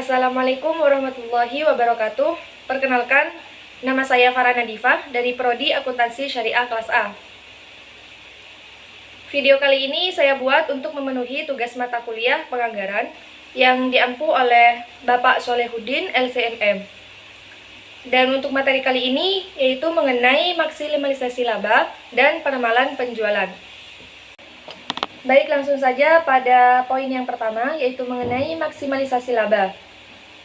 Assalamualaikum warahmatullahi wabarakatuh. Perkenalkan, nama saya Farah Nadifah dari Prodi Akuntansi Syariah kelas A. Video kali ini saya buat untuk memenuhi tugas mata kuliah penganggaran yang diampu oleh Bapak Solehuddin LCMM. Dan untuk materi kali ini yaitu mengenai maksimalisasi laba dan penamalan penjualan. Baik, langsung saja pada poin yang pertama, yaitu mengenai maksimalisasi laba,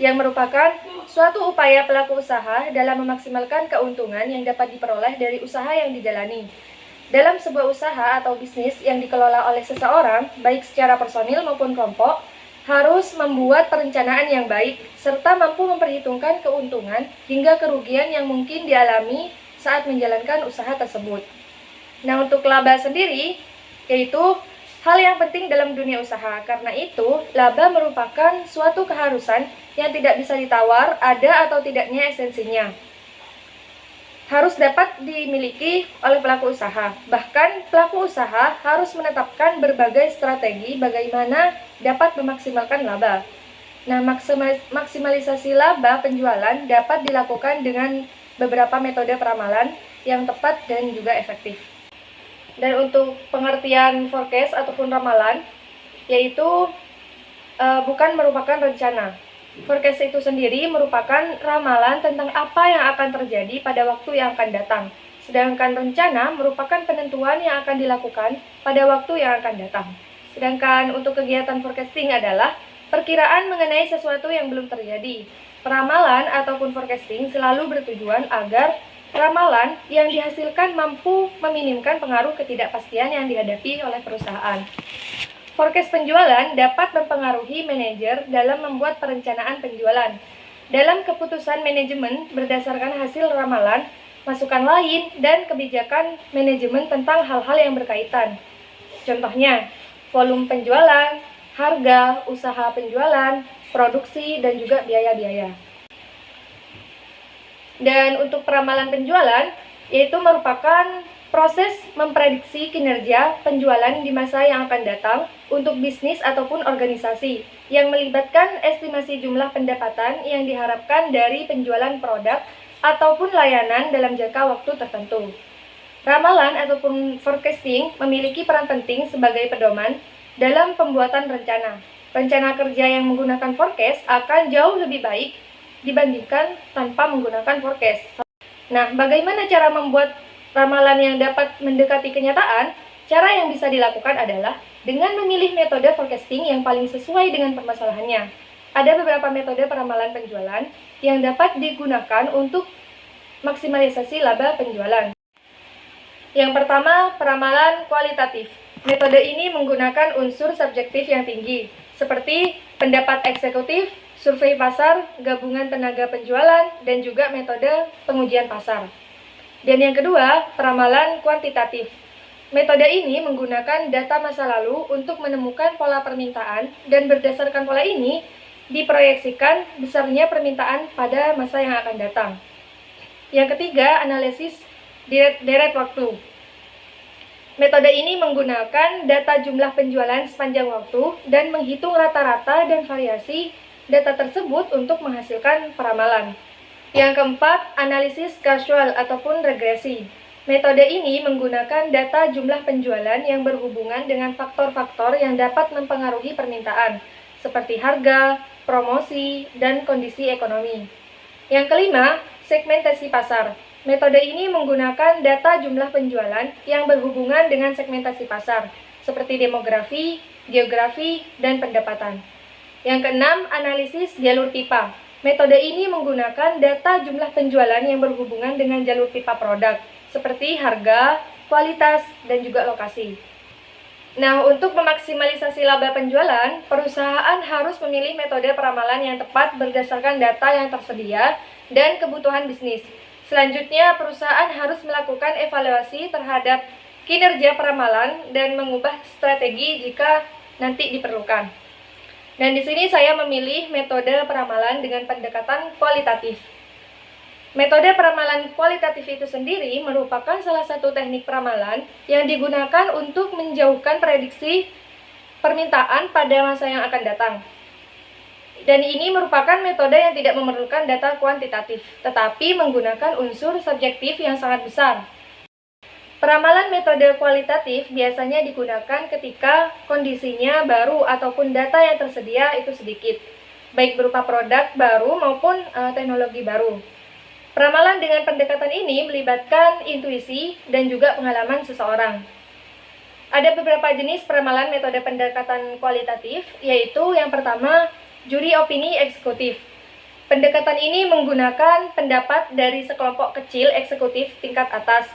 yang merupakan suatu upaya pelaku usaha dalam memaksimalkan keuntungan yang dapat diperoleh dari usaha yang dijalani. Dalam sebuah usaha atau bisnis yang dikelola oleh seseorang, baik secara personil maupun kelompok, harus membuat perencanaan yang baik, serta mampu memperhitungkan keuntungan hingga kerugian yang mungkin dialami saat menjalankan usaha tersebut. Nah, untuk laba sendiri, yaitu hal yang penting dalam dunia usaha. Karena itu, laba merupakan suatu keharusan yang tidak bisa ditawar, ada atau tidaknya esensinya. Harus dapat dimiliki oleh pelaku usaha. Bahkan, pelaku usaha harus menetapkan berbagai strategi bagaimana dapat memaksimalkan laba. Nah, maksimalisasi laba penjualan dapat dilakukan dengan beberapa metode peramalan yang tepat dan juga efektif. Dan untuk pengertian forecast ataupun ramalan, yaitu bukan merupakan rencana. Forecast itu sendiri merupakan ramalan tentang apa yang akan terjadi pada waktu yang akan datang. Sedangkan rencana merupakan penentuan yang akan dilakukan pada waktu yang akan datang. Sedangkan untuk kegiatan forecasting adalah perkiraan mengenai sesuatu yang belum terjadi. Peramalan ataupun forecasting selalu bertujuan agar ramalan yang dihasilkan mampu meminimkan pengaruh ketidakpastian yang dihadapi oleh perusahaan. Forecast penjualan dapat mempengaruhi manajer dalam membuat perencanaan penjualan. Dalam keputusan manajemen berdasarkan hasil ramalan, masukan lain, dan kebijakan manajemen tentang hal-hal yang berkaitan. Contohnya, volume penjualan, harga, usaha penjualan, produksi, dan juga biaya-biaya. Dan untuk peramalan penjualan, yaitu merupakan proses memprediksi kinerja penjualan di masa yang akan datang untuk bisnis ataupun organisasi, yang melibatkan estimasi jumlah pendapatan yang diharapkan dari penjualan produk ataupun layanan dalam jangka waktu tertentu. Ramalan ataupun forecasting memiliki peran penting sebagai pedoman dalam pembuatan rencana. Rencana kerja yang menggunakan forecast akan jauh lebih baik dibandingkan tanpa menggunakan forecast. Nah, bagaimana cara membuat ramalan yang dapat mendekati kenyataan? Cara yang bisa dilakukan adalah dengan memilih metode forecasting yang paling sesuai dengan permasalahannya. Ada beberapa metode peramalan penjualan yang dapat digunakan untuk maksimalisasi laba penjualan. Yang pertama, peramalan kualitatif. Metode ini menggunakan unsur subjektif yang tinggi, seperti pendapat eksekutif, survei pasar, gabungan tenaga penjualan, dan juga metode pengujian pasar. Dan yang kedua, peramalan kuantitatif. Metode ini menggunakan data masa lalu untuk menemukan pola permintaan, dan berdasarkan pola ini, diproyeksikan besarnya permintaan pada masa yang akan datang. Yang ketiga, analisis deret waktu. Metode ini menggunakan data jumlah penjualan sepanjang waktu dan menghitung rata-rata dan variasi data tersebut untuk menghasilkan peramalan. Yang keempat, analisis kasual ataupun regresi. Metode ini menggunakan data jumlah penjualan yang berhubungan dengan faktor-faktor yang dapat mempengaruhi permintaan, seperti harga, promosi, dan kondisi ekonomi. Yang kelima, segmentasi pasar. Metode ini menggunakan data jumlah penjualan yang berhubungan dengan segmentasi pasar, seperti demografi, geografi, dan pendapatan. Yang keenam, analisis jalur pipa. Metode ini menggunakan data jumlah penjualan yang berhubungan dengan jalur pipa produk, seperti harga, kualitas, dan juga lokasi. Nah, untuk memaksimalisasi laba penjualan, perusahaan harus memilih metode peramalan yang tepat berdasarkan data yang tersedia dan kebutuhan bisnis. Selanjutnya, perusahaan harus melakukan evaluasi terhadap kinerja peramalan dan mengubah strategi jika nanti diperlukan. Dan di sini saya memilih metode peramalan dengan pendekatan kualitatif. Metode peramalan kualitatif itu sendiri merupakan salah satu teknik peramalan yang digunakan untuk menjauhkan prediksi permintaan pada masa yang akan datang. Dan ini merupakan metode yang tidak memerlukan data kuantitatif, tetapi menggunakan unsur subjektif yang sangat besar. Peramalan metode kualitatif biasanya digunakan ketika kondisinya baru ataupun data yang tersedia itu sedikit, baik berupa produk baru maupun teknologi baru. Peramalan dengan pendekatan ini melibatkan intuisi dan juga pengalaman seseorang. Ada beberapa jenis peramalan metode pendekatan kualitatif, yaitu yang pertama, juri opini eksekutif. Pendekatan ini menggunakan pendapat dari sekelompok kecil eksekutif tingkat atas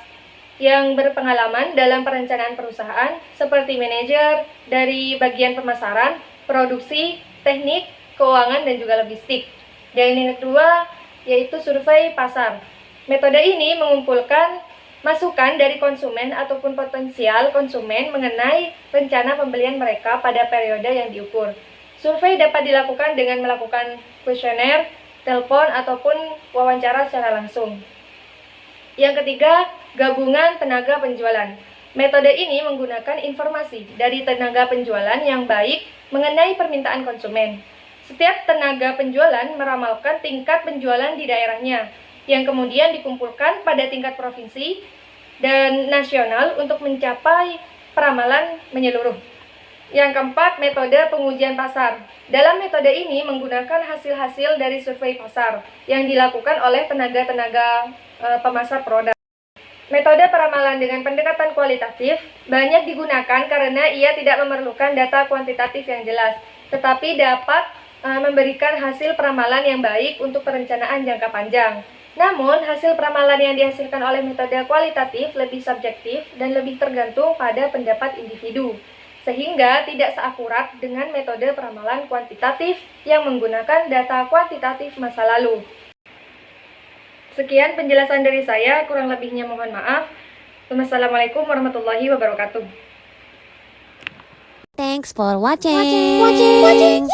yang berpengalaman dalam perencanaan perusahaan seperti manajer dari bagian pemasaran, produksi, teknik, keuangan, dan juga logistik. Dan yang kedua, yaitu survei pasar. Metode ini mengumpulkan masukan dari konsumen ataupun potensial konsumen mengenai rencana pembelian mereka pada periode yang diukur. Survei dapat dilakukan dengan melakukan kuesioner, telepon, ataupun wawancara secara langsung. Yang ketiga, gabungan tenaga penjualan. Metode ini menggunakan informasi dari tenaga penjualan yang baik mengenai permintaan konsumen. Setiap tenaga penjualan meramalkan tingkat penjualan di daerahnya, yang kemudian dikumpulkan pada tingkat provinsi dan nasional untuk mencapai peramalan menyeluruh. Yang keempat, metode pengujian pasar. Dalam metode ini menggunakan hasil-hasil dari survei pasar yang dilakukan oleh tenaga-tenaga pemasar produk. Metode peramalan dengan pendekatan kualitatif banyak digunakan karena ia tidak memerlukan data kuantitatif yang jelas, tetapi dapat memberikan hasil peramalan yang baik untuk perencanaan jangka panjang. Namun, hasil peramalan yang dihasilkan oleh metode kualitatif lebih subjektif dan lebih tergantung pada pendapat individu, sehingga tidak seakurat dengan metode peramalan kuantitatif yang menggunakan data kuantitatif masa lalu. Sekian penjelasan dari saya, kurang lebihnya mohon maaf. Wassalamualaikum warahmatullahi wabarakatuh. Thanks for watching.